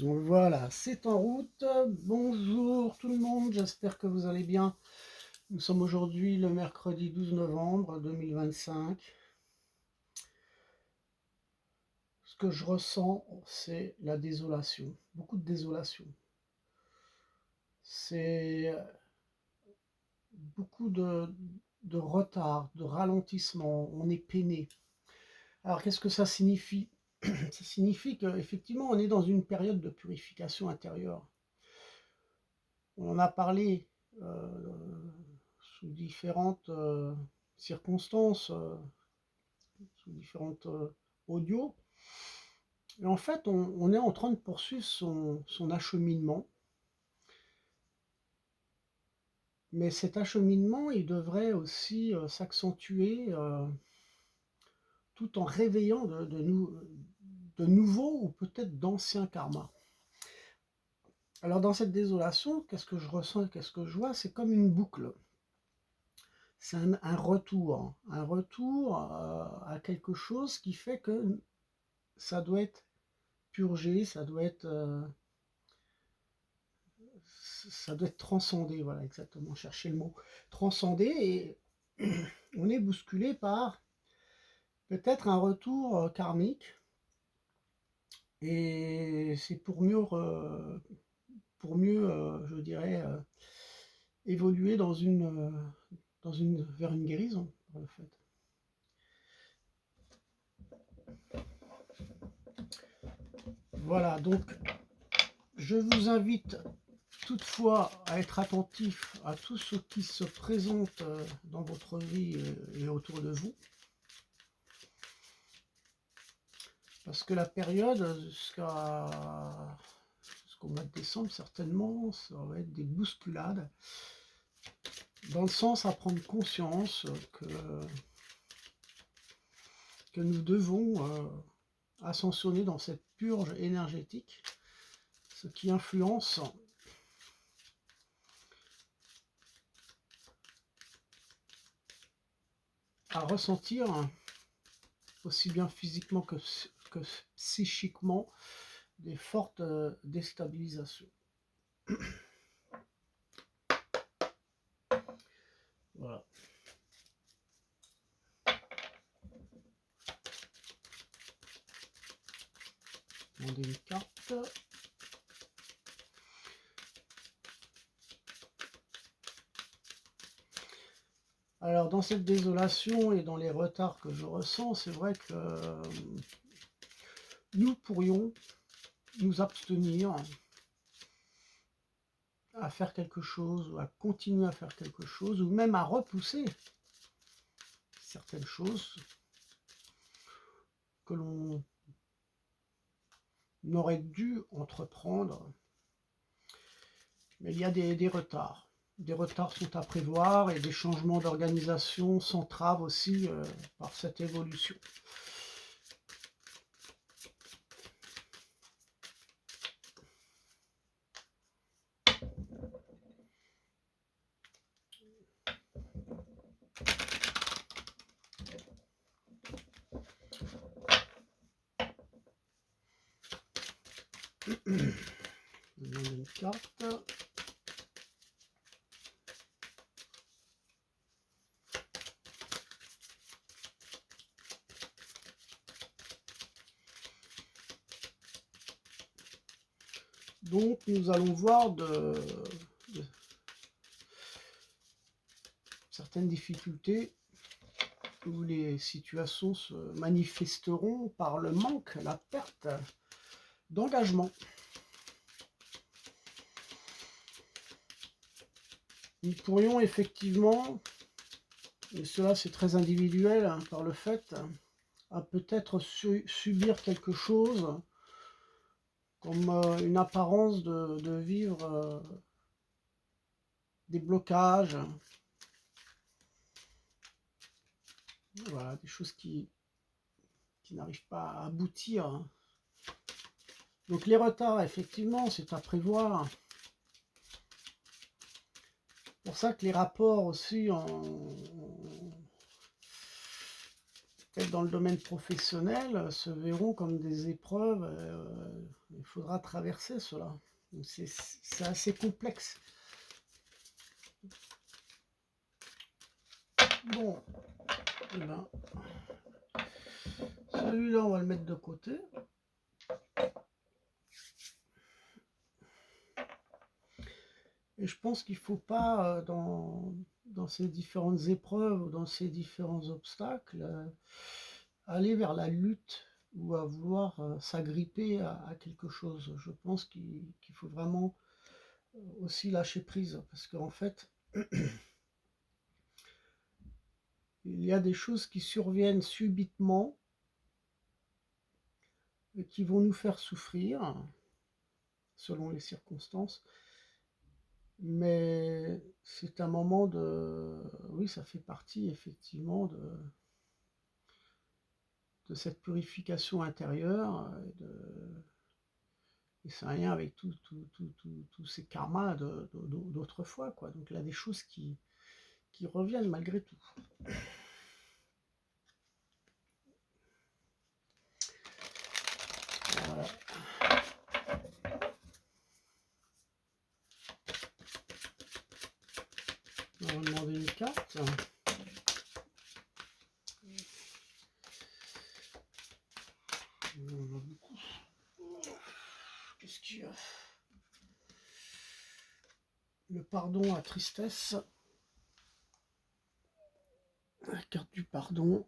Donc voilà, c'est en route. Bonjour tout le monde, j'espère que vous allez bien. Nous sommes aujourd'hui le mercredi 12 novembre 2025. Ce que je ressens, c'est la désolation, beaucoup de désolation. C'est beaucoup de retard, de ralentissement, on est peiné. Alors qu'est-ce que ça signifie? Ça signifie qu'effectivement on est dans une période de purification intérieure. On en a parlé sous différentes circonstances, sous différentes audios. Et en fait, on est en train de poursuivre son acheminement. Mais cet acheminement, il devrait aussi s'accentuer tout en réveillant de nouveaux ou peut-être d'anciens karmas. Alors dans cette désolation, qu'est-ce que je ressens, qu'est-ce que je vois? C'est comme une boucle. C'est un retour à quelque chose qui fait que ça doit être purgé, ça doit être transcendé, voilà exactement, chercher le mot, transcendé, et on est bousculé par peut-être un retour karmique, et c'est pour mieux je dirais, évoluer vers une guérison, en fait. Voilà, donc je vous invite toutefois à être attentif à tout ce qui se présente dans votre vie et autour de vous. Parce que la période jusqu'au mois de décembre, certainement, ça va être des bousculades, dans le sens à prendre conscience que nous devons ascensionner dans cette purge énergétique, ce qui influence à ressentir, aussi bien physiquement que psychiquement, des fortes déstabilisations. Voilà. Demander une carte. Alors dans cette désolation et dans les retards que je ressens, c'est vrai que nous pourrions nous abstenir à faire quelque chose, ou à continuer à faire quelque chose, ou même à repousser certaines choses que l'on aurait dû entreprendre. Mais il y a des retards. Des retards sont à prévoir, et des changements d'organisation s'entravent aussi par cette évolution. Une carte. Donc nous allons voir de certaines difficultés où les situations se manifesteront par le manque, la perte d'engagement. Nous pourrions effectivement, et cela c'est très individuel, hein, par le fait, à peut-être subir quelque chose comme une apparence de vivre des blocages, voilà, des choses qui n'arrivent pas à aboutir. Donc les retards, effectivement, c'est à prévoir. C'est pour ça que les rapports aussi peut-être dans le domaine professionnel, se verront comme des épreuves, il faudra traverser cela. Donc c'est assez complexe. Bon, eh ben, celui-là, on va le mettre de côté. Et je pense qu'il ne faut pas, dans ces différentes épreuves, ou dans ces différents obstacles, aller vers la lutte ou à vouloir s'agripper à quelque chose. Je pense qu'il faut vraiment aussi lâcher prise, parce qu'en fait, il y a des choses qui surviennent subitement et qui vont nous faire souffrir, selon les circonstances, mais c'est un moment de... Oui, ça fait partie effectivement de cette purification intérieure, et c'est un lien avec tous ces karmas d'autrefois, quoi. Donc il y a des choses qui reviennent malgré tout. Voilà. On va demander une carte. Qu'est-ce qu'il y a? Le pardon à tristesse. La carte du pardon.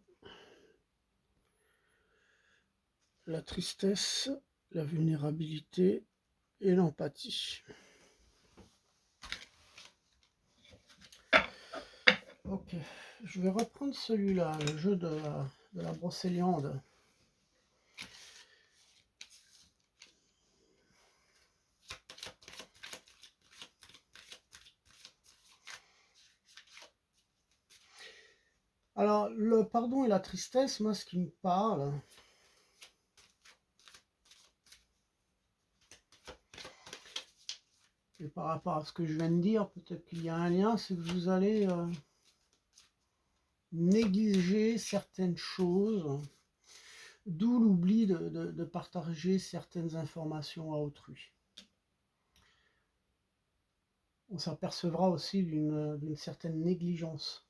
La tristesse, la vulnérabilité et l'empathie. Ok, je vais reprendre celui-là, le jeu de la brocéliande. Alors, le pardon et la tristesse, moi, ce qui me parle, et par rapport à ce que je viens de dire, peut-être qu'il y a un lien, c'est que vous allez négliger certaines choses, d'où l'oubli de partager certaines informations à autrui. On s'apercevra aussi d'une certaine négligence,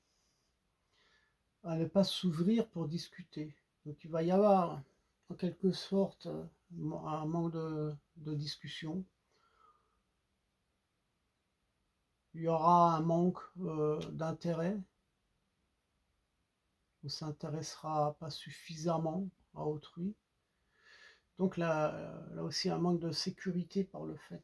à ne pas s'ouvrir pour discuter. Donc il va y avoir en quelque sorte un manque de discussion. Il y aura un manque d'intérêt. On ne s'intéressera pas suffisamment à autrui. Donc là aussi un manque de sécurité par le fait.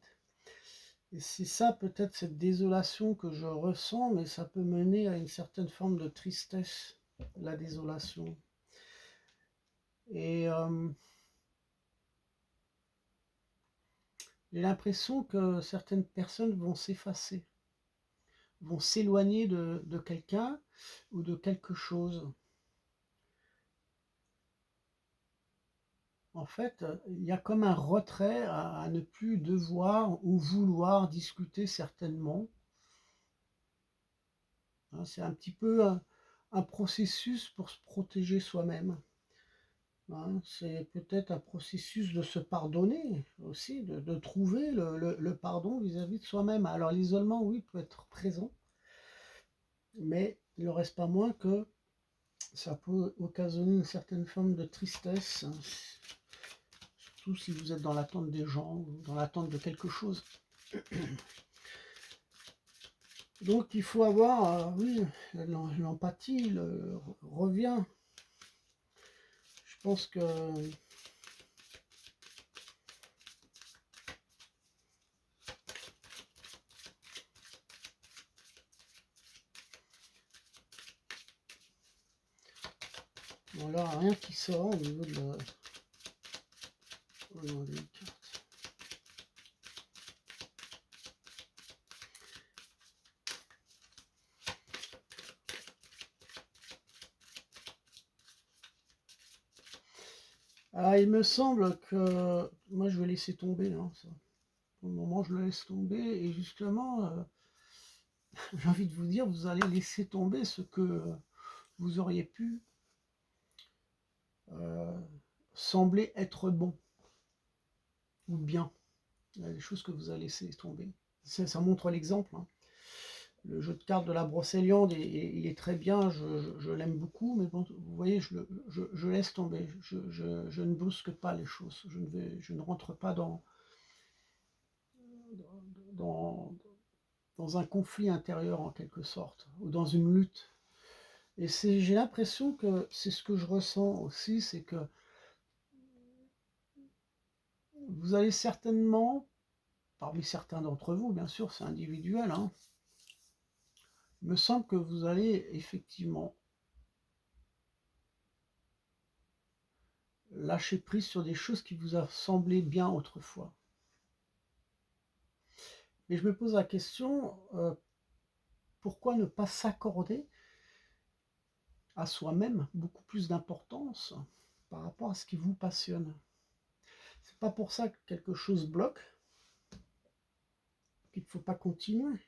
Et c'est ça peut-être cette désolation que je ressens, mais ça peut mener à une certaine forme de tristesse, la désolation. Et j'ai l'impression que certaines personnes vont s'effacer, vont s'éloigner de quelqu'un ou de quelque chose. En fait, il y a comme un retrait à ne plus devoir ou vouloir discuter certainement. C'est un petit peu un processus pour se protéger soi-même. C'est peut-être un processus de se pardonner aussi, de trouver le pardon vis-à-vis de soi-même. Alors l'isolement, oui, peut être présent, mais il ne reste pas moins que ça peut occasionner une certaine forme de tristesse, surtout si vous êtes dans l'attente des gens, ou dans l'attente de quelque chose. Donc il faut avoir, oui, l'empathie revient. Je pense que voilà, rien qui sort au niveau de la... Ah, il me semble que moi je vais laisser tomber, hein, ça. Pour le moment je le laisse tomber et justement j'ai envie de vous dire, vous allez laisser tomber ce que vous auriez pu euh, sembler être bon ou bien. Il y a des choses que vous allez laisser tomber. Ça montre l'exemple, hein. Le jeu de cartes de la Brocéliande, il est très bien, je l'aime beaucoup, mais bon, vous voyez, je laisse tomber, je ne brusque pas les choses, je ne rentre pas dans, dans un conflit intérieur en quelque sorte, ou dans une lutte. Et j'ai l'impression que c'est ce que je ressens aussi, c'est que vous allez certainement, parmi certains d'entre vous, bien sûr, c'est individuel, hein, il me semble que vous allez effectivement lâcher prise sur des choses qui vous a semblé bien autrefois. Mais je me pose la question, pourquoi ne pas s'accorder à soi-même beaucoup plus d'importance par rapport à ce qui vous passionne? C'est pas pour ça que quelque chose bloque, qu'il ne faut pas continuer.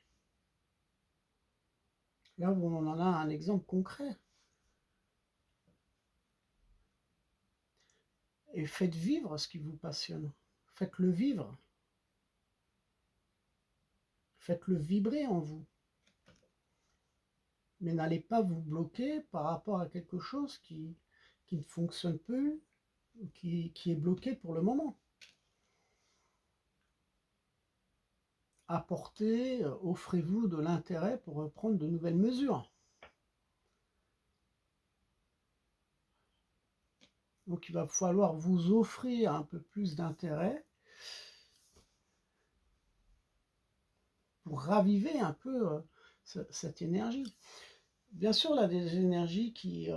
Là, on en a un exemple concret. Et faites vivre ce qui vous passionne. Faites-le vivre. Faites-le vibrer en vous. Mais n'allez pas vous bloquer par rapport à quelque chose qui ne fonctionne plus, qui est bloqué pour le moment. Apportez, offrez-vous de l'intérêt pour prendre de nouvelles mesures. Donc il va falloir vous offrir un peu plus d'intérêt pour raviver un peu cette énergie. Bien sûr, il y a des énergies qui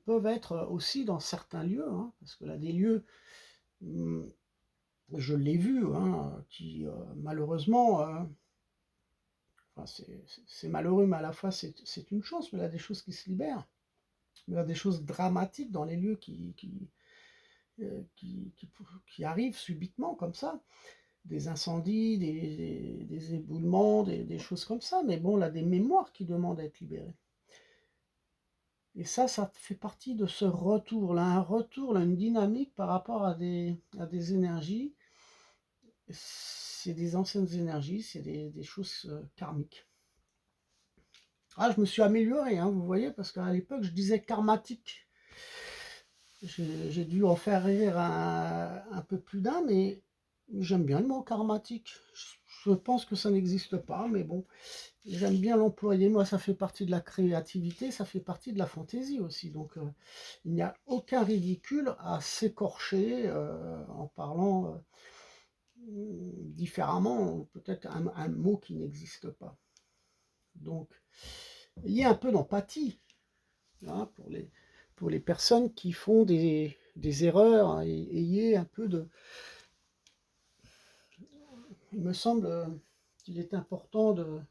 peuvent être aussi dans certains lieux, hein, parce que là, des lieux, je l'ai vu, hein, qui malheureusement, enfin, c'est malheureux, mais à la fois c'est une chance, mais il y a des choses qui se libèrent. Il y a des choses dramatiques dans les lieux qui arrivent subitement comme ça. Des incendies, des éboulements, des choses comme ça. Mais bon, là, des mémoires qui demandent à être libérées. Et ça fait partie de ce retour, là, un retour, là, une dynamique par rapport à des énergies. C'est des anciennes énergies, c'est des choses karmiques. Ah, je me suis amélioré, hein, vous voyez, parce qu'à l'époque, je disais karmatique. J'ai dû en faire rire un peu plus d'un, mais j'aime bien le mot karmatique. Je pense que ça n'existe pas, mais bon, j'aime bien l'employer. Moi, ça fait partie de la créativité, ça fait partie de la fantaisie aussi. Donc, il n'y a aucun ridicule à s'écorcher en parlant différemment, peut-être un mot qui n'existe pas. Donc, ayez un peu d'empathie, hein, pour les personnes qui font des erreurs, hein, et ayez un peu de... Il me semble qu'il est important de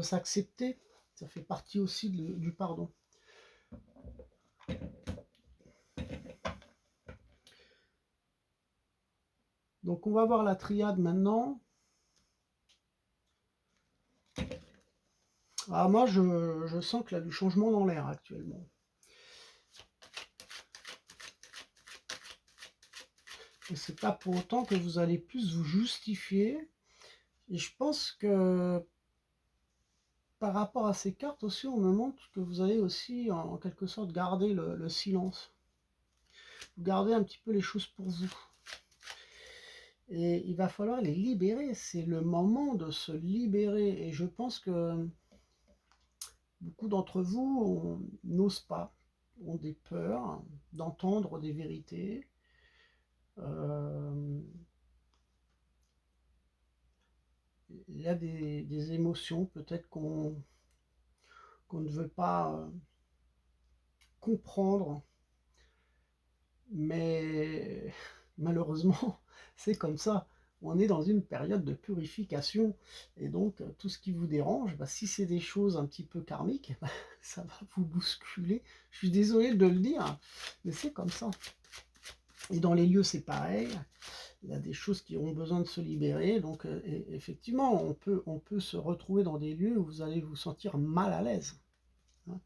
s'accepter. Ça fait partie aussi du pardon. Donc on va voir la triade maintenant. Ah, moi je sens qu'il y a du changement dans l'air actuellement. Et c'est pas pour autant que vous allez plus vous justifier. Et je pense que par rapport à ces cartes aussi, on me montre que vous allez aussi en quelque sorte garder le silence. Vous gardez un petit peu les choses pour vous. Et il va falloir les libérer. C'est le moment de se libérer. Et je pense que beaucoup d'entre vous n'osent pas, ont des peurs d'entendre des vérités. Il y a des émotions peut-être qu'on ne veut pas comprendre, mais malheureusement, c'est comme ça. On est dans une période de purification, et donc tout ce qui vous dérange, bah, si c'est des choses un petit peu karmiques, bah, ça va vous bousculer. Je suis désolé de le dire, mais c'est comme ça. Et dans les lieux, c'est pareil. Il y a des choses qui ont besoin de se libérer. Donc, effectivement, on peut se retrouver dans des lieux où vous allez vous sentir mal à l'aise, hein.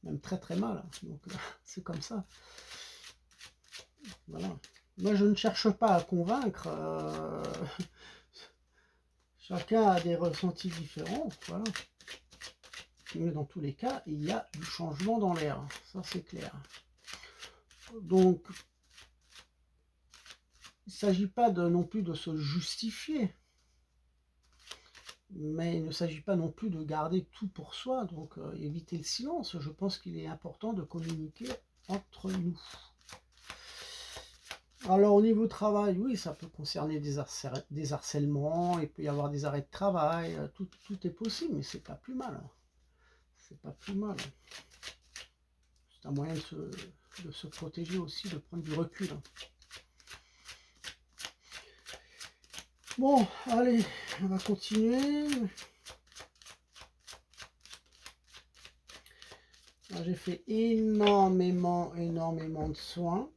même très très mal, hein. Donc c'est comme ça. Voilà. Moi, je ne cherche pas à convaincre. Chacun a des ressentis différents. Voilà. Mais dans tous les cas, il y a du changement dans l'air. Ça, c'est clair. Donc, il ne s'agit pas non plus de se justifier. Mais il ne s'agit pas non plus de garder tout pour soi. Donc, éviter le silence. Je pense qu'il est important de communiquer entre nous. Alors au niveau travail, oui, ça peut concerner des harcèlements, il peut y avoir des arrêts de travail, tout est possible, mais c'est pas plus mal, hein. C'est pas plus mal, hein. C'est un moyen de se protéger aussi, de prendre du recul, hein. Bon, allez, on va continuer. J'ai fait énormément de soins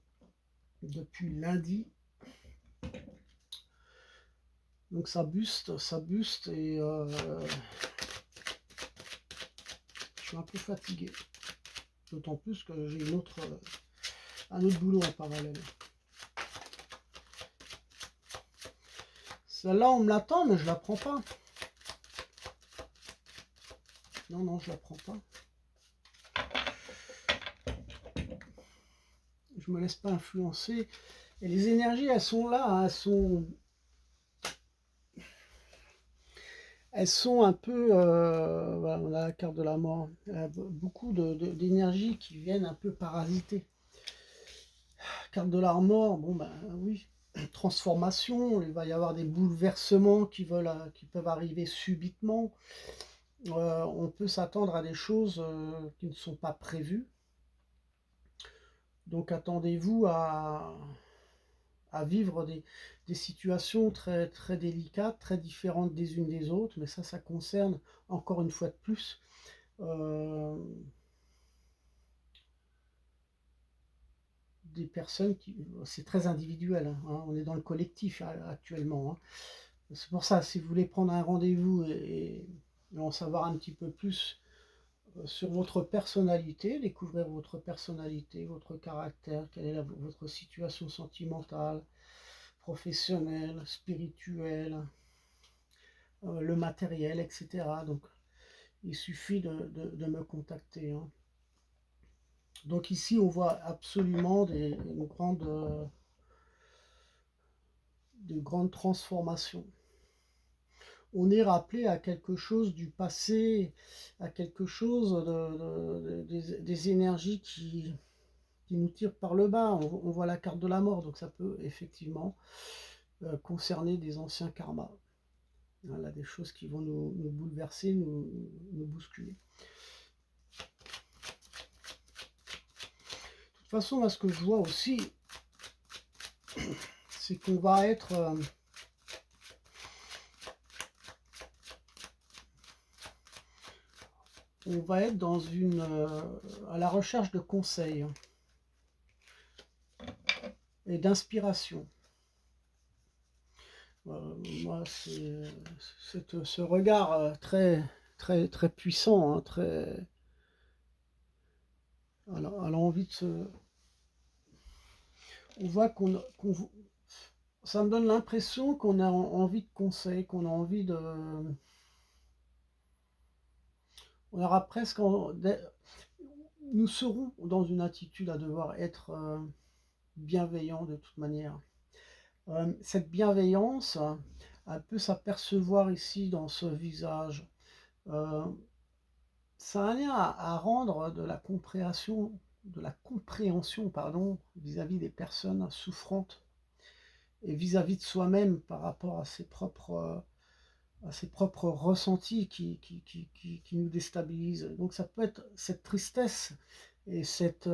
depuis lundi. Donc ça buste et je suis un peu fatigué. D'autant plus que j'ai un autre boulot en parallèle. Celle-là, on me l'attend, mais je la prends pas. Non, je la prends pas. Je me laisse pas influencer. Et les énergies, elles sont là, hein, elles sont un peu... voilà, on a la carte de la mort. Il y a beaucoup d'énergies qui viennent un peu parasiter. Carte de la mort, bon ben oui, transformation, il va y avoir des bouleversements qui peuvent arriver subitement. On peut s'attendre à des choses qui ne sont pas prévues. Donc attendez-vous à vivre des situations très, très délicates, très différentes des unes des autres, mais ça concerne encore une fois de plus des personnes qui... C'est très individuel, hein, on est dans le collectif actuellement, hein. C'est pour ça, si vous voulez prendre un rendez-vous et en savoir un petit peu plus sur votre personnalité, découvrir votre personnalité, votre caractère, quelle est votre situation sentimentale, professionnelle, spirituelle, le matériel, etc. Donc, il suffit de me contacter, hein. Donc ici, on voit absolument de grandes transformations. On est rappelé à quelque chose du passé, à quelque chose des énergies qui nous tirent par le bas. On voit la carte de la mort, donc ça peut effectivement concerner des anciens karmas. Voilà, des choses qui vont nous bouleverser, nous bousculer. De toute façon, là, ce que je vois aussi, c'est qu'on va être... on va être dans à la recherche de conseils et d'inspiration. Moi, c'est ce regard très, très, très puissant, hein, très... Elle a envie de se... On voit ça me donne l'impression qu'on a envie de conseils, qu'on a envie de... On aura presque... Nous serons dans une attitude à devoir être bienveillants de toute manière. Cette bienveillance, elle peut s'apercevoir ici dans ce visage. Ça a un lien à rendre de la compréhension, pardon, vis-à-vis des personnes souffrantes et vis-à-vis de soi-même par rapport à ses propres ressentis qui nous déstabilisent. Donc ça peut être cette tristesse et cette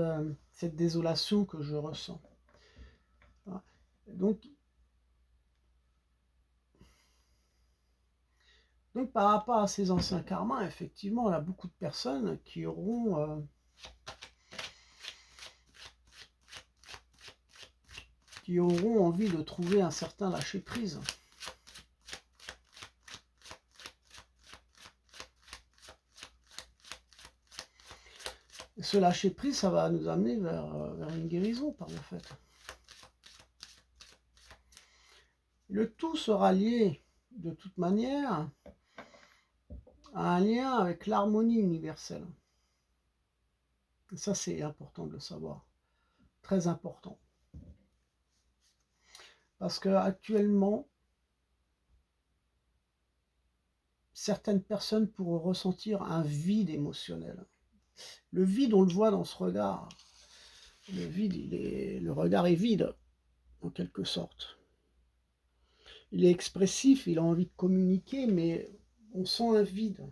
désolation que je ressens. Donc par rapport à ces anciens karmas, effectivement, il y a beaucoup de personnes qui auront envie de trouver un certain lâcher-prise. ce lâcher-prise, ça va nous amener vers une guérison par le fait. Le tout sera lié, de toute manière, à un lien avec l'harmonie universelle. Et ça, c'est important de le savoir. Très important. Parce qu'actuellement, certaines personnes pourraient ressentir un vide émotionnel. Le vide, on le voit dans ce regard. Le vide, le regard est vide, en quelque sorte. Il est expressif, il a envie de communiquer, mais on sent un vide.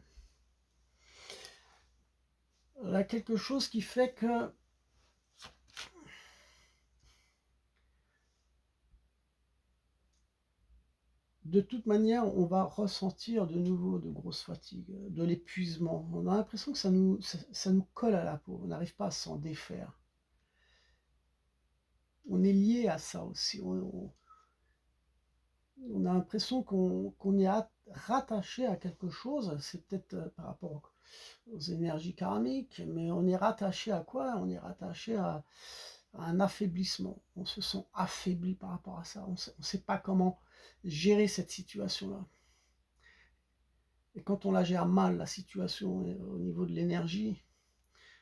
Il y a quelque chose qui fait que de toute manière, on va ressentir de nouveau de grosses fatigues, de l'épuisement. On a l'impression que ça nous colle à la peau, on n'arrive pas à s'en défaire. On est lié à ça aussi. On a l'impression qu'on est rattaché à quelque chose. C'est peut-être par rapport aux énergies karmiques, mais on est rattaché à quoi? On est rattaché à un affaiblissement. On se sent affaibli par rapport à ça. On ne sait pas comment gérer cette situation-là. Et quand on la gère mal, la situation au niveau de l'énergie,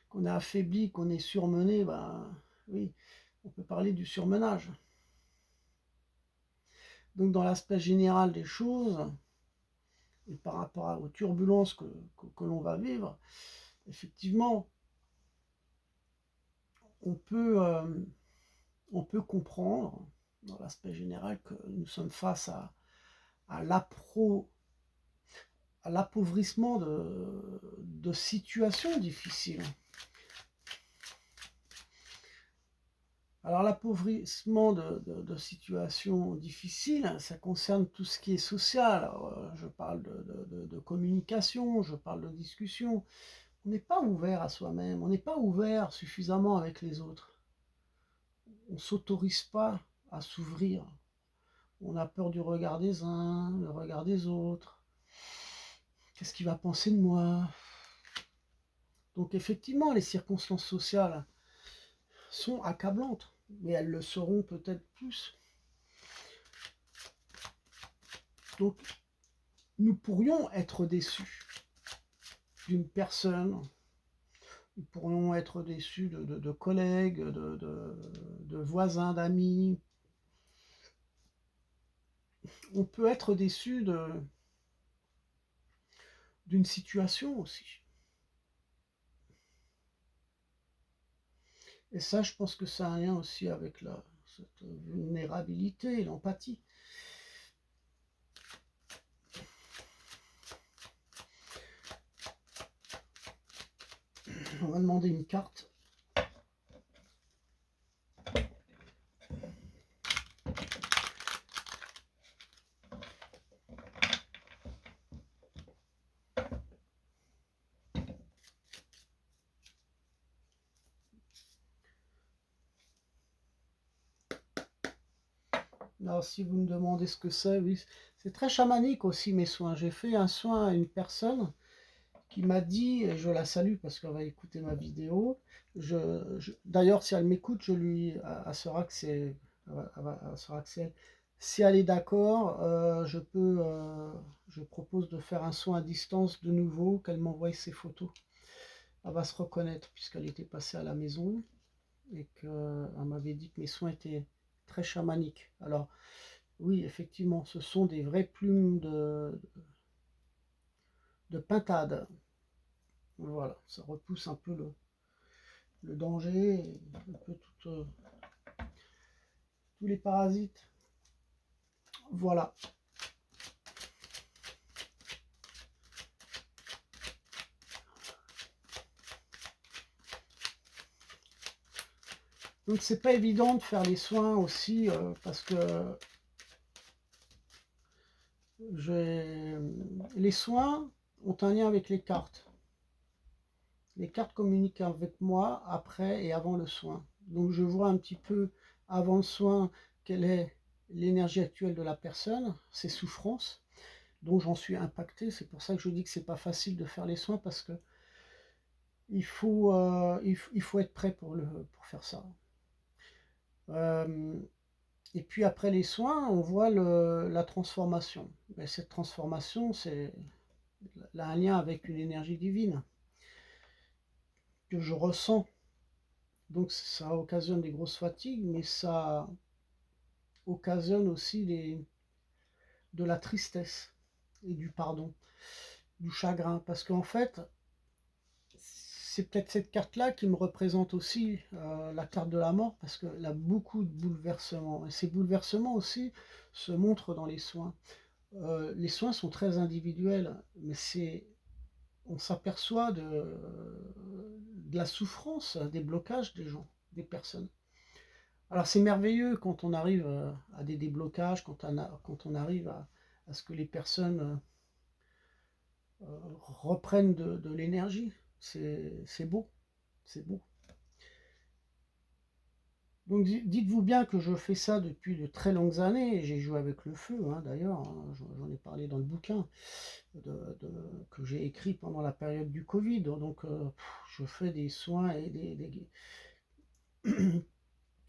qu'on est affaibli, qu'on est surmené, ben oui, on peut parler du surmenage. Donc dans l'aspect général des choses, et par rapport aux turbulences que l'on va vivre, effectivement, on peut comprendre, dans l'aspect général, que nous sommes face à l'appauvrissement de situations difficiles. Alors l'appauvrissement de situations difficiles, ça concerne tout ce qui est social. Alors, je parle de communication, je parle de discussion. On n'est pas ouvert à soi-même, on n'est pas ouvert suffisamment avec les autres. On ne s'autorise pas à s'ouvrir. On a peur du regard des uns, le regard des autres. Qu'est-ce qu'il va penser de moi? Donc effectivement, les circonstances sociales sont accablantes, mais elles le seront peut-être plus. Donc nous pourrions être déçus d'une personne, nous pourrions être déçus de collègues, de voisins, d'amis. On peut être déçu d'une situation aussi. Et ça, je pense que ça a un lien aussi avec cette vulnérabilité et l'empathie. On va demander une carte. Alors, si vous me demandez ce que c'est, oui, c'est très chamanique aussi mes soins. J'ai fait un soin à une personne qui m'a dit, et je la salue parce qu'elle va écouter ma vidéo. D'ailleurs, si elle m'écoute, je lui, elle saura que c'est, elle saura que c'est elle. Si elle est d'accord, je propose de faire un soin à distance de nouveau, qu'elle m'envoie ses photos. Elle va se reconnaître puisqu'elle était passée à la maison et qu'elle m'avait dit que mes soins étaient très chamaniques. Alors, oui, effectivement, ce sont des vraies plumes de pintade. Voilà, ça repousse un peu le danger, et un peu tous les parasites. Voilà. Donc c'est pas évident de faire les soins aussi parce que les soins ont un lien avec les cartes. Les cartes communiquent avec moi après et avant le soin. Donc je vois un petit peu avant le soin quelle est l'énergie actuelle de la personne, ses souffrances, dont j'en suis impacté. C'est pour ça que je dis que c'est pas facile de faire les soins parce que il faut être prêt pour faire ça. Euh, et puis après les soins, on voit la transformation. Mais cette transformation, elle a un lien avec une énergie divine que je ressens. Donc ça occasionne des grosses fatigues, mais ça occasionne aussi de la tristesse et du pardon, du chagrin. Parce qu'en fait, c'est peut-être cette carte-là qui me représente aussi la carte de la mort, parce qu'elle a beaucoup de bouleversements. Et ces bouleversements aussi se montrent dans les soins. Les soins sont très individuels, mais on s'aperçoit de la souffrance, des blocages des gens, des personnes. Alors c'est merveilleux quand on arrive à des déblocages, quand on arrive à ce que les personnes reprennent de l'énergie. C'est beau, c'est beau. Donc dites-vous bien que je fais ça depuis de très longues années. J'ai joué avec le feu, hein, d'ailleurs, hein, j'en ai parlé dans le bouquin que j'ai écrit pendant la période du Covid. Donc je fais des soins et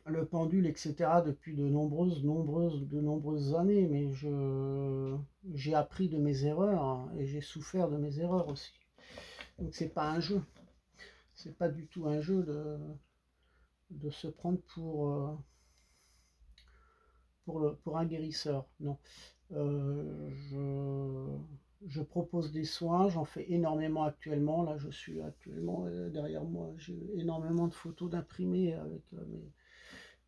le pendule, etc. depuis de nombreuses années. Mais j'ai appris de mes erreurs, hein, et j'ai souffert de mes erreurs aussi. Donc c'est pas un jeu. C'est pas du tout un jeu de se prendre pour un guérisseur. Non. Je propose des soins, j'en fais énormément actuellement. Là, je suis actuellement derrière moi. J'ai énormément de photos d'imprimés avec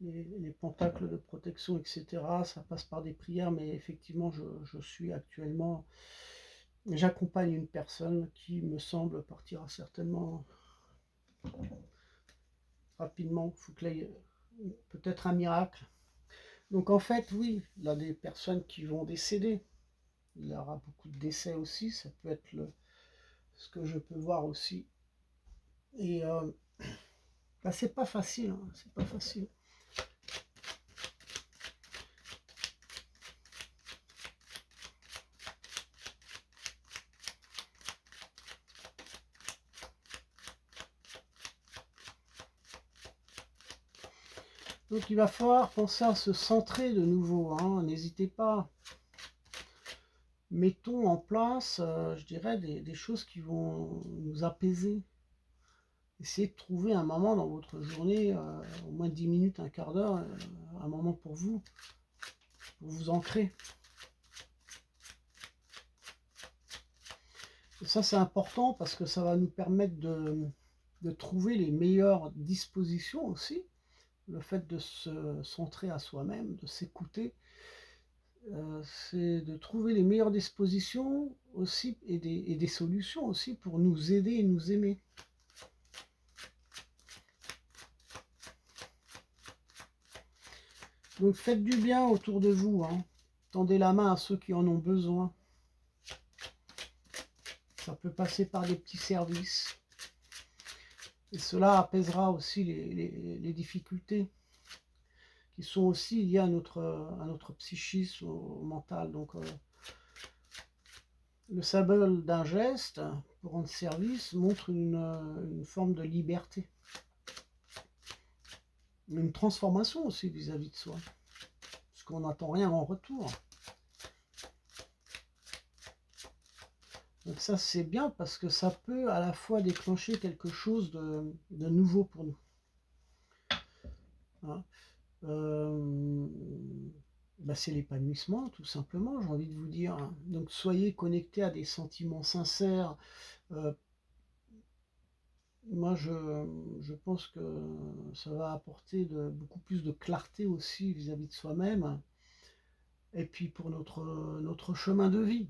les pentacles de protection, etc. Ça passe par des prières, mais effectivement, je suis actuellement. J'accompagne une personne qui me semble partira certainement rapidement. Il faut qu'il y ait peut-être un miracle. Donc en fait, oui, il y a des personnes qui vont décéder. Il y aura beaucoup de décès aussi. Ça peut être ce que je peux voir aussi. Et bah, c'est pas facile, hein, c'est pas facile. Donc il va falloir penser à se centrer de nouveau, hein. N'hésitez pas. Mettons en place, je dirais, des choses qui vont nous apaiser. Essayez de trouver un moment dans votre journée, au moins 10 minutes, un quart d'heure, un moment pour vous ancrer. Et ça, c'est important parce que ça va nous permettre de trouver les meilleures dispositions aussi. Le fait de se centrer à soi-même, de s'écouter, c'est de trouver les meilleures dispositions aussi et des solutions aussi pour nous aider et nous aimer. Donc faites du bien autour de vous, hein. Tendez la main à ceux qui en ont besoin. Ça peut passer par des petits services. Et cela apaisera aussi les difficultés qui sont aussi liées à notre psychisme, au mental. Donc le symbole d'un geste pour rendre service montre une forme de liberté. Une transformation aussi vis-à-vis de soi. Parce qu'on n'attend rien en retour. Donc ça c'est bien parce que ça peut à la fois déclencher quelque chose de nouveau pour nous. Hein. Bah c'est l'épanouissement tout simplement, j'ai envie de vous dire. Donc soyez connectés à des sentiments sincères. Moi je pense que ça va apporter beaucoup plus de clarté aussi vis-à-vis de soi-même. Et puis pour notre chemin de vie.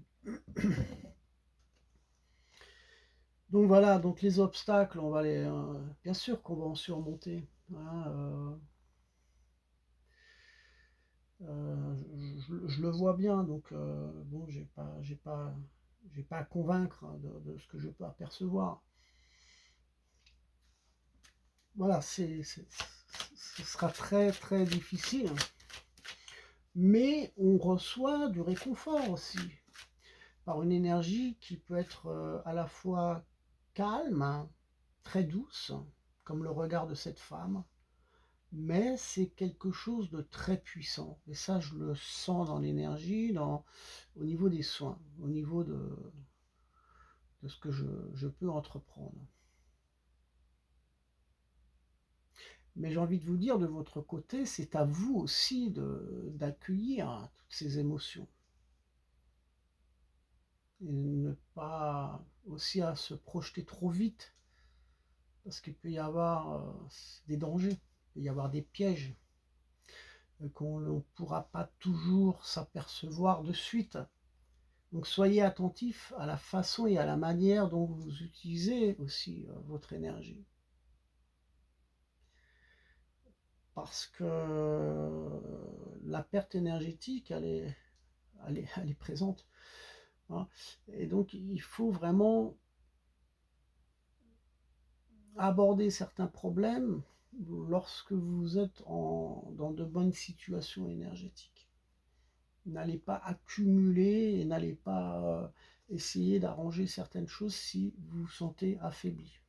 Donc voilà, donc les obstacles, on va bien sûr qu'on va en surmonter. Hein, je le vois bien, donc bon, j'ai pas à convaincre de ce que je peux apercevoir. Voilà, ce sera très très difficile, mais on reçoit du réconfort aussi par une énergie qui peut être à la fois calme, hein, très douce, comme le regard de cette femme, mais c'est quelque chose de très puissant. Et ça, je le sens dans l'énergie, au niveau des soins, au niveau de ce que je peux entreprendre. Mais j'ai envie de vous dire, de votre côté, c'est à vous aussi d'accueillir toutes ces émotions. Et ne pas aussi à se projeter trop vite, parce qu'il peut y avoir des dangers, il peut y avoir des pièges, qu'on ne pourra pas toujours s'apercevoir de suite. Donc soyez attentifs à la façon et à la manière dont vous utilisez aussi votre énergie. Parce que la perte énergétique, elle est présente. Hein. Et donc il faut vraiment aborder certains problèmes lorsque vous êtes dans de bonnes situations énergétiques. N'allez pas accumuler et n'allez pas essayer d'arranger certaines choses si vous vous sentez affaibli.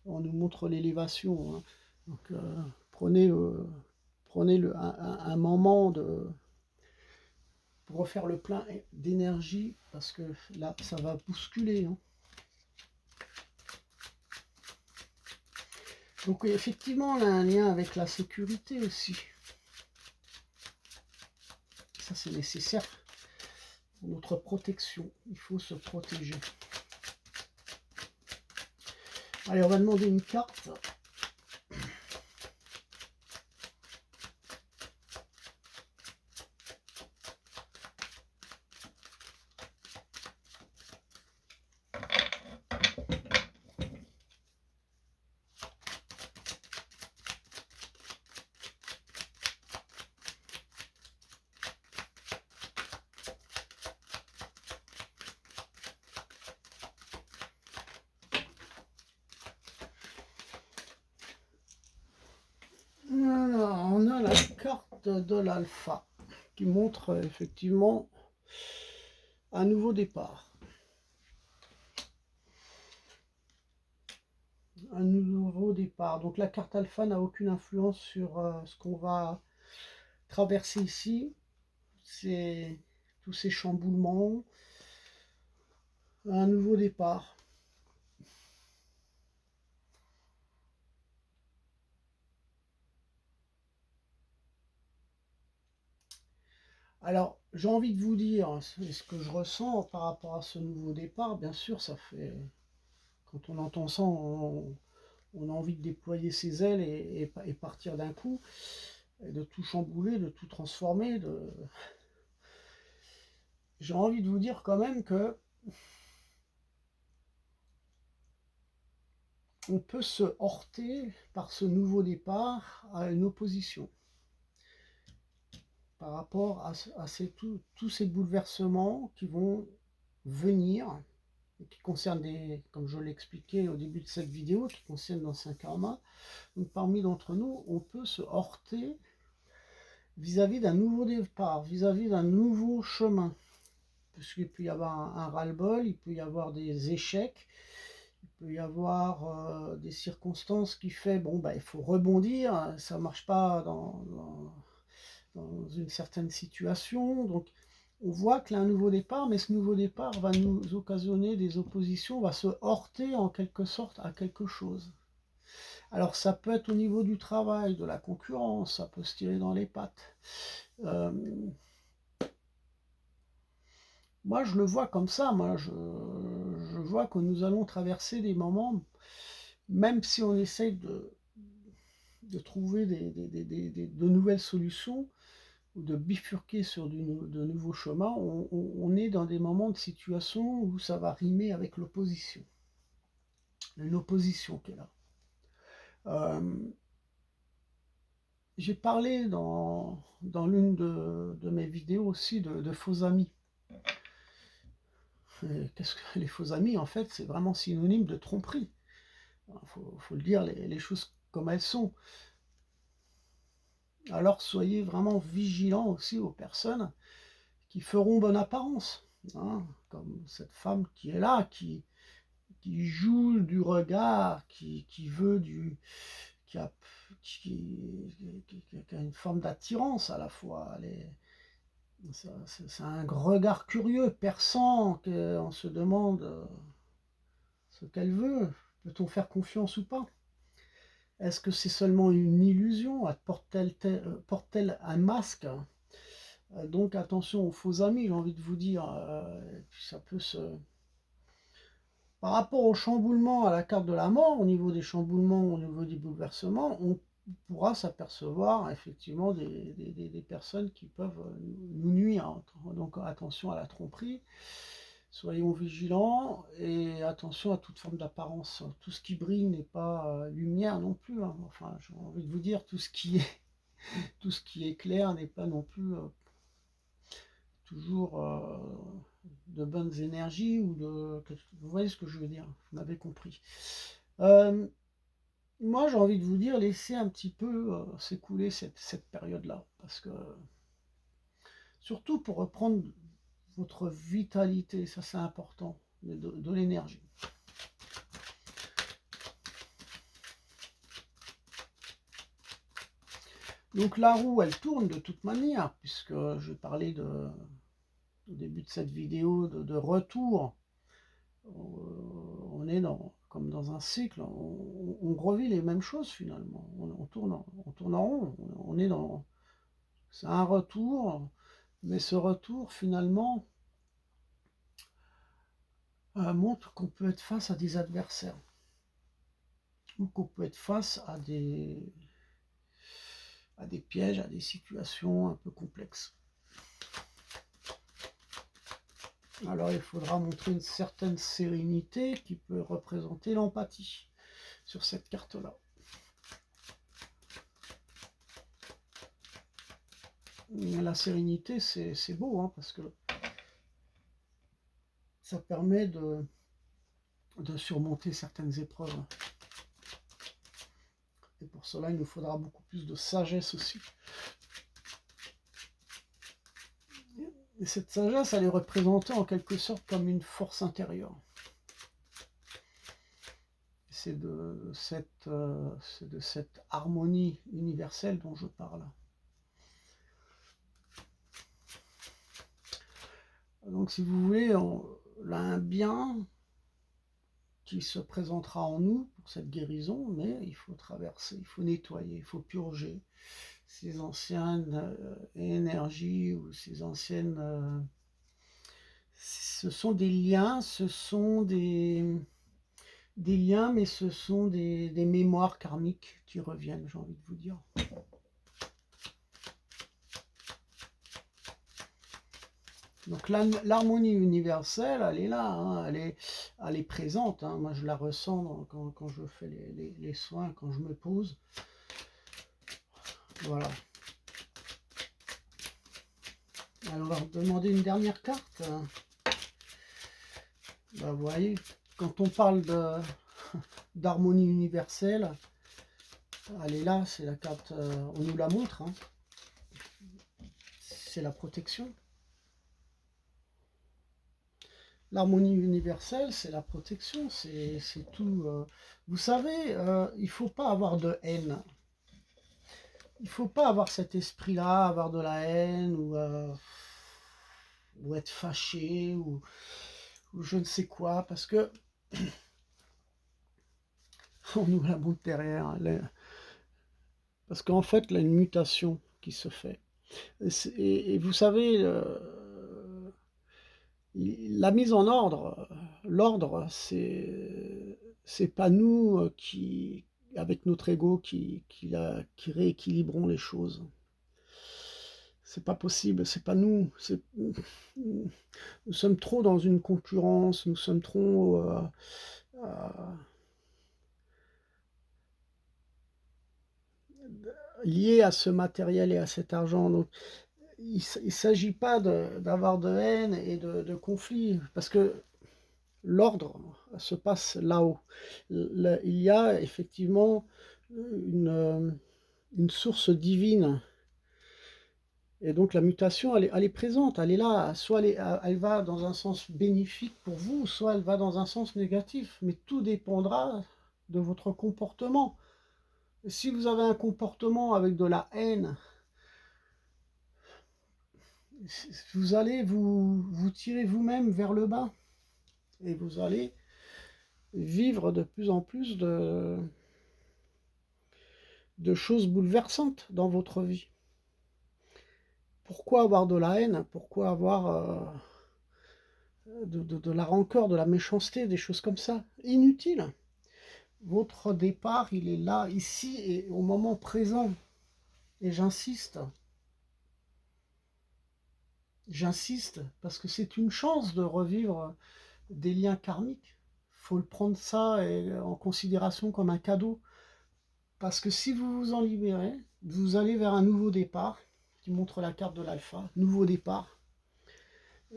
On nous montre l'élévation. Hein. Donc prenez un moment pour refaire le plein d'énergie, parce que là, ça va bousculer. Hein. Donc effectivement, on a un lien avec la sécurité aussi. Ça, c'est nécessaire pour notre protection. Il faut se protéger. Allez, on va demander une carte. Voilà, on a la carte de l'alpha qui montre effectivement un nouveau départ. Un nouveau départ. Donc la carte alpha n'a aucune influence sur ce qu'on va traverser ici. C'est tous ces chamboulements. Un nouveau départ. Alors, j'ai envie de vous dire ce que je ressens par rapport à ce nouveau départ. Bien sûr, ça fait... Quand on entend ça, on a envie de déployer ses ailes et partir d'un coup, et de tout chambouler, de tout transformer. J'ai envie de vous dire quand même que on peut se heurter par ce nouveau départ à une opposition par rapport à tous ces bouleversements qui vont venir et qui concernent comme je l'expliquais au début de cette vidéo, qui concernent l'ancien karma. Donc parmi d'entre nous, on peut se heurter vis-à-vis d'un nouveau départ, vis-à-vis d'un nouveau chemin. Parce qu'il peut y avoir un ras-le-bol, il peut y avoir des échecs, il peut y avoir des circonstances qui fait, bon, bah, il faut rebondir, ça ne marche pas dans une certaine situation. Donc, on voit qu'il y a un nouveau départ, mais ce nouveau départ va nous occasionner des oppositions, va se heurter en quelque sorte à quelque chose. Alors, ça peut être au niveau du travail, de la concurrence, ça peut se tirer dans les pattes. Moi, je le vois comme ça. Moi, je vois que nous allons traverser des moments, même si on essaye de trouver de nouvelles solutions, ou de bifurquer sur de nouveaux chemins, on est dans des moments de situation où ça va rimer avec l'opposition. Une opposition qui est là. J'ai parlé dans l'une de mes vidéos aussi de faux amis. Qu'est-ce que les faux amis? En fait, c'est vraiment synonyme de tromperie. Il faut le dire, les choses comme elles sont. Alors soyez vraiment vigilants aussi aux personnes qui feront bonne apparence. Hein, comme cette femme qui est là, qui qui joue du regard, qui veut qui a, qui a une forme d'attirance à la fois. C'est un regard curieux, perçant, qu'on se demande ce qu'elle veut. Peut-on faire confiance ou pas? Est-ce que c'est seulement une illusion? Porte-t-elle un masque? Donc attention aux faux amis, j'ai envie de vous dire. Ça peut se... Par rapport au chamboulement à la carte de la mort, au niveau des chamboulements, au niveau des bouleversements, on pourra s'apercevoir effectivement des personnes qui peuvent nous nuire. Donc attention à la tromperie, soyons vigilants et attention à toute forme d'apparence. Tout ce qui brille n'est pas lumière non plus, hein. Enfin, j'ai envie de vous dire, tout ce qui est clair n'est pas non plus toujours de bonnes énergies ou de... Vous voyez ce que je veux dire, vous m'avez compris. Moi, j'ai envie de vous dire, laissez un petit peu s'écouler cette période-là, parce que, surtout pour reprendre votre vitalité, ça c'est important, de l'énergie. Donc la roue, elle tourne de toute manière, puisque je parlais au début de cette vidéo de retour. On est comme dans un cycle, on revit les mêmes choses finalement, on tourne en rond, on est dans... C'est un retour, mais ce retour finalement montre qu'on peut être face à des adversaires, ou qu'on peut être face à des pièges, à des situations un peu complexes. Alors il faudra montrer une certaine sérénité qui peut représenter l'empathie sur cette carte-là. La sérénité, c'est beau, hein, parce que ça permet de surmonter certaines épreuves. Et pour cela, il nous faudra beaucoup plus de sagesse aussi. Et cette sagesse, elle est représentée en quelque sorte comme une force intérieure. C'est de cette harmonie universelle dont je parle. Donc si vous voulez, on a un bien qui se présentera en nous pour cette guérison, mais il faut traverser, il faut nettoyer, il faut purger ces anciennes énergies ou ces anciennes... ce sont des liens, ce sont des liens, mais ce sont des mémoires karmiques qui reviennent, j'ai envie de vous dire. Donc l'harmonie universelle, elle est là, hein, elle est présente. Hein. Moi, je la ressens quand je fais les soins, quand je me pose. Voilà. Alors, on va demander une dernière carte. Ben, vous voyez, quand on parle d'harmonie universelle, elle est là, c'est la carte, on nous la montre. Hein. C'est la protection. L'harmonie universelle, c'est la protection, c'est tout. Vous savez, il ne faut pas avoir de haine. Il ne faut pas avoir cet esprit-là, avoir de la haine, ou être fâché, ou je ne sais quoi, parce que on nous la montre derrière. Parce qu'en fait, il y a une mutation qui se fait. Et vous savez, la mise en ordre, l'ordre, c'est pas nous qui, avec notre ego, qui rééquilibrons les choses. C'est pas possible, c'est pas nous. Nous sommes trop dans une concurrence, nous sommes trop liés à ce matériel et à cet argent. Donc, il ne s'agit pas d'avoir de haine et de conflit, parce que l'ordre se passe là-haut. Il y a effectivement une source divine Et donc la mutation, elle est présente, elle est là. Soit elle va dans un sens bénéfique pour vous, soit elle va dans un sens négatif. Mais tout dépendra de votre comportement. Si vous avez un comportement avec de la haine, vous allez vous tirer vous-même vers le bas. Et vous allez vivre de plus en plus de choses bouleversantes dans votre vie. Pourquoi avoir de la haine? Pourquoi avoir de la rancœur, de la méchanceté, des choses comme ça? Inutile. Votre départ, il est là, ici, et au moment présent. Et j'insiste, parce que c'est une chance de revivre des liens karmiques. Il faut le prendre ça en considération comme un cadeau. Parce que si vous vous en libérez, vous allez vers un nouveau départ, qui montre la carte de l'alpha, nouveau départ,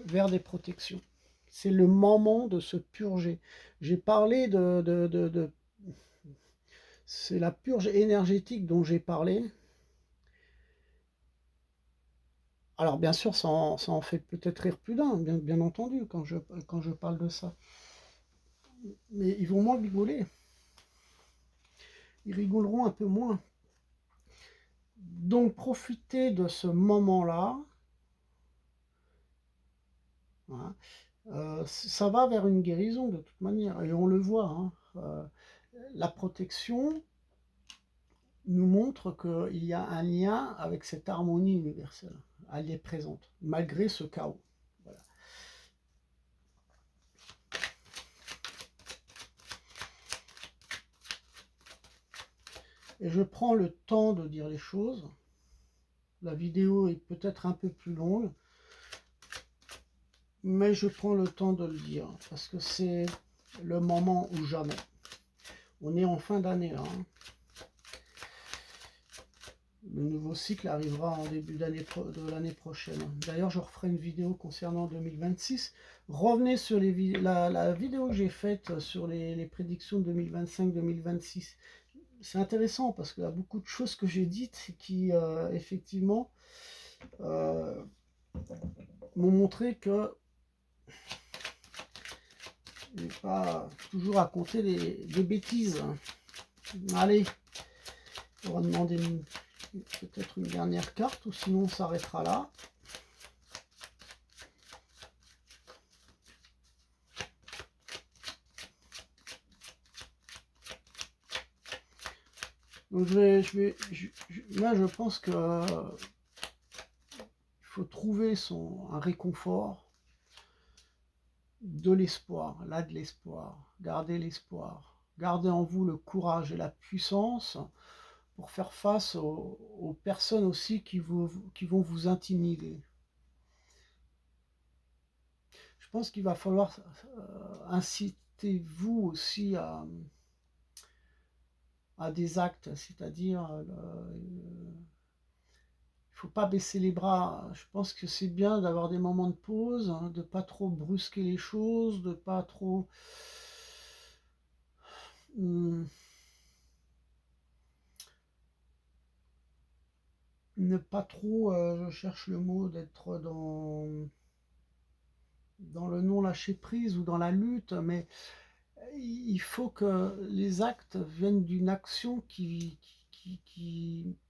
vers des protections. C'est le moment de se purger. J'ai parlé c'est la purge énergétique dont j'ai parlé. Alors bien sûr, ça en fait peut-être rire plus d'un, bien entendu, quand je parle de ça. Mais ils vont moins rigoler. Ils rigoleront un peu moins. Donc profitez de ce moment-là. Hein. Ça va vers une guérison de toute manière, et on le voit. Hein. La protection nous montre qu'il y a un lien avec cette harmonie universelle. Elle est présente, malgré ce chaos. Voilà. Et je prends le temps de dire les choses. La vidéo est peut-être un peu plus longue, mais je prends le temps de le dire, parce que c'est le moment ou jamais. On est en fin d'année là. Hein. Le nouveau cycle arrivera en début de l'année prochaine. D'ailleurs, je referai une vidéo concernant 2026. Revenez sur la vidéo que j'ai faite sur les prédictions 2025-2026. C'est intéressant parce qu'il y a beaucoup de choses que j'ai dites qui, effectivement, m'ont montré que je n'ai pas toujours raconté des bêtises. Allez, on va demander peut-être une dernière carte, ou sinon on s'arrêtera là. Donc là, je pense que il faut trouver un réconfort, de l'espoir, là de l'espoir, gardez l'espoir, gardez en vous le courage et la puissance pour faire face aux personnes aussi qui vont vous intimider. Je pense qu'il va falloir inciter vous aussi à des actes, c'est-à-dire il ne faut pas baisser les bras. Je pense que c'est bien d'avoir des moments de pause, hein, de ne pas trop brusquer les choses, de ne pas trop ne pas trop, je cherche le mot, d'être dans le non-lâcher prise ou dans la lutte, mais il faut que les actes viennent d'une action qui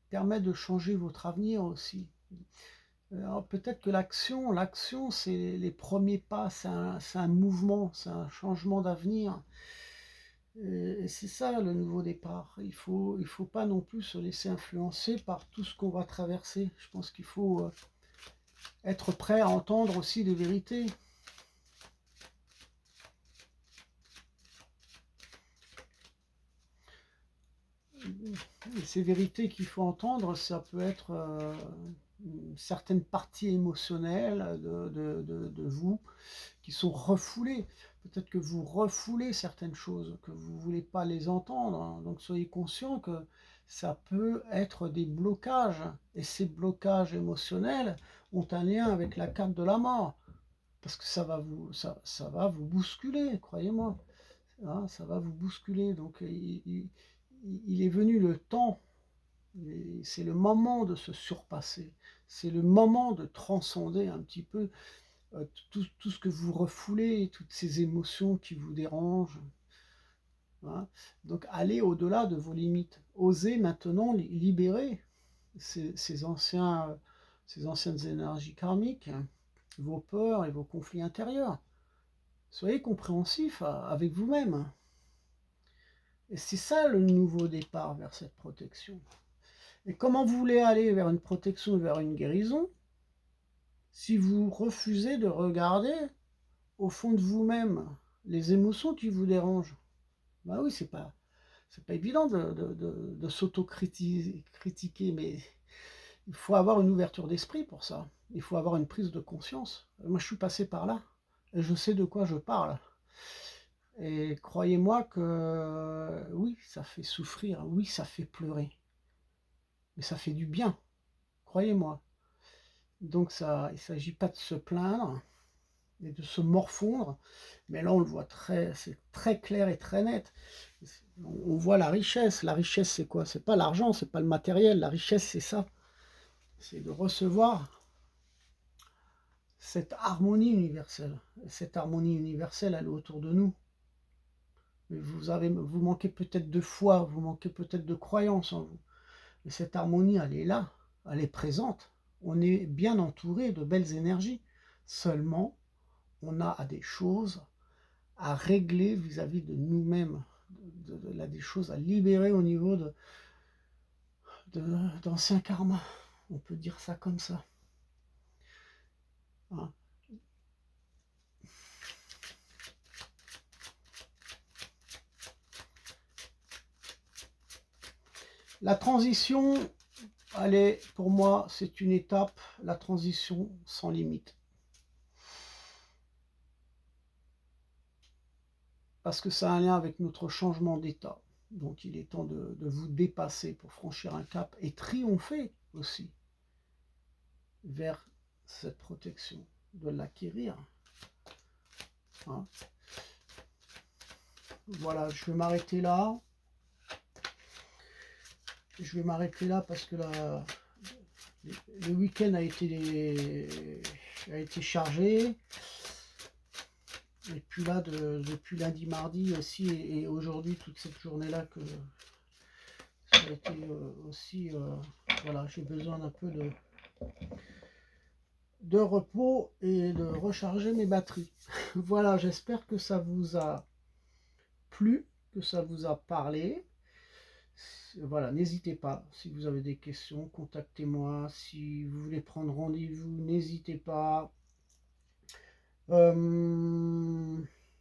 permet de changer votre avenir aussi. Alors peut-être que l'action, c'est les premiers pas, c'est un mouvement, c'est un changement d'avenir. Et c'est ça le nouveau départ. Il faut pas non plus se laisser influencer par tout ce qu'on va traverser. Je pense qu'il faut être prêt à entendre aussi des vérités. Et ces vérités qu'il faut entendre, ça peut être une certaine partie émotionnelle de vous qui sont refoulées. Peut-être que vous refoulez certaines choses, que vous ne voulez pas les entendre. Hein. Donc soyez conscient que ça peut être des blocages. Et ces blocages émotionnels ont un lien avec la carte de la mort. Parce que ça va vous bousculer, croyez-moi. Hein, ça va vous bousculer. Donc il est venu le temps, c'est le moment de se surpasser. c'est le moment de transcender un petit peu tout ce que vous refoulez, toutes ces émotions qui vous dérangent. Hein. Donc allez au-delà de vos limites. Osez maintenant libérer ces anciennes énergies karmiques, hein, vos peurs et vos conflits intérieurs. Soyez compréhensif avec vous-même. Et c'est ça le nouveau départ vers cette protection. Et comment vous voulez aller vers une protection, vers une guérison, si vous refusez de regarder au fond de vous-même les émotions qui vous dérangent? Ben oui, c'est pas évident de s'auto-critiquer, mais il faut avoir une ouverture d'esprit pour ça. Il faut avoir une prise de conscience. Moi, je suis passé par là, et je sais de quoi je parle. Et croyez-moi que oui, ça fait souffrir, oui, ça fait pleurer, mais ça fait du bien, croyez-moi. Donc ça, il ne s'agit pas de se plaindre et de se morfondre, mais là on le voit c'est très clair et très net. On voit la richesse. La richesse, c'est quoi? C'est pas l'argent, c'est pas le matériel. La richesse, c'est ça. C'est de recevoir cette harmonie universelle. Et cette harmonie universelle, elle est autour de nous. Mais vous manquez peut-être de foi, vous manquez peut-être de croyance en vous. Mais cette harmonie, elle est là, elle est présente. On est bien entouré de belles énergies. Seulement, on a des choses à régler vis-à-vis de nous-mêmes, des choses à libérer au niveau d'anciens karmas. On peut dire ça comme ça. Hein. La transition, allez, pour moi, c'est une étape, la transition sans limite. Parce que ça a un lien avec notre changement d'état. Donc il est temps de vous dépasser pour franchir un cap et triompher aussi vers cette protection, de l'acquérir. Hein. Voilà, je vais m'arrêter là. Je vais m'arrêter là parce que le week-end a été chargé. Et puis là, depuis lundi, mardi aussi, et aujourd'hui, toute cette journée-là, que ça a été aussi, voilà, j'ai besoin d'un peu de repos et de recharger mes batteries. Voilà, j'espère que ça vous a plu, que ça vous a parlé. Voilà, n'hésitez pas, si vous avez des questions, contactez-moi. Si vous voulez prendre rendez-vous, n'hésitez pas.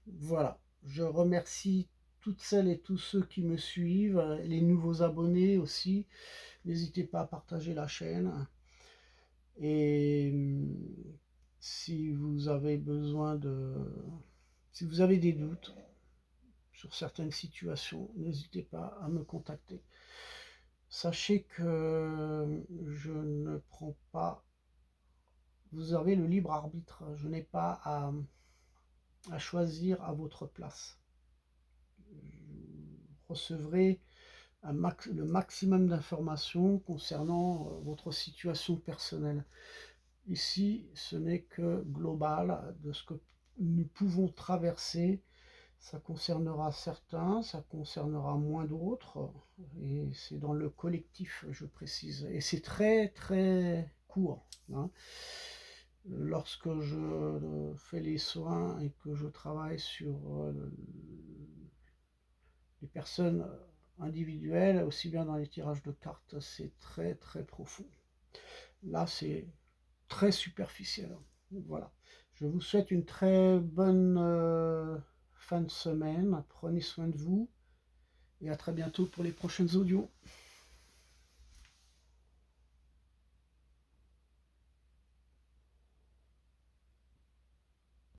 Voilà, je remercie toutes celles et tous ceux qui me suivent, les nouveaux abonnés aussi. N'hésitez pas à partager la chaîne. Et si vous avez si vous avez des doutes sur certaines situations, n'hésitez pas à me contacter. Sachez que je ne prends pas... Vous avez le libre arbitre. Je n'ai pas à choisir à votre place. Vous recevrez le maximum d'informations concernant votre situation personnelle. Ici, ce n'est que global de ce que nous pouvons traverser. Ça concernera certains, ça concernera moins d'autres, et c'est dans le collectif, je précise. Et c'est très très court. Hein. Lorsque je fais les soins et que je travaille sur les personnes individuelles, aussi bien dans les tirages de cartes, c'est très très profond. Là, c'est très superficiel. Voilà. Je vous souhaite une très bonne fin de semaine. Prenez soin de vous et à très bientôt pour les prochaines audios.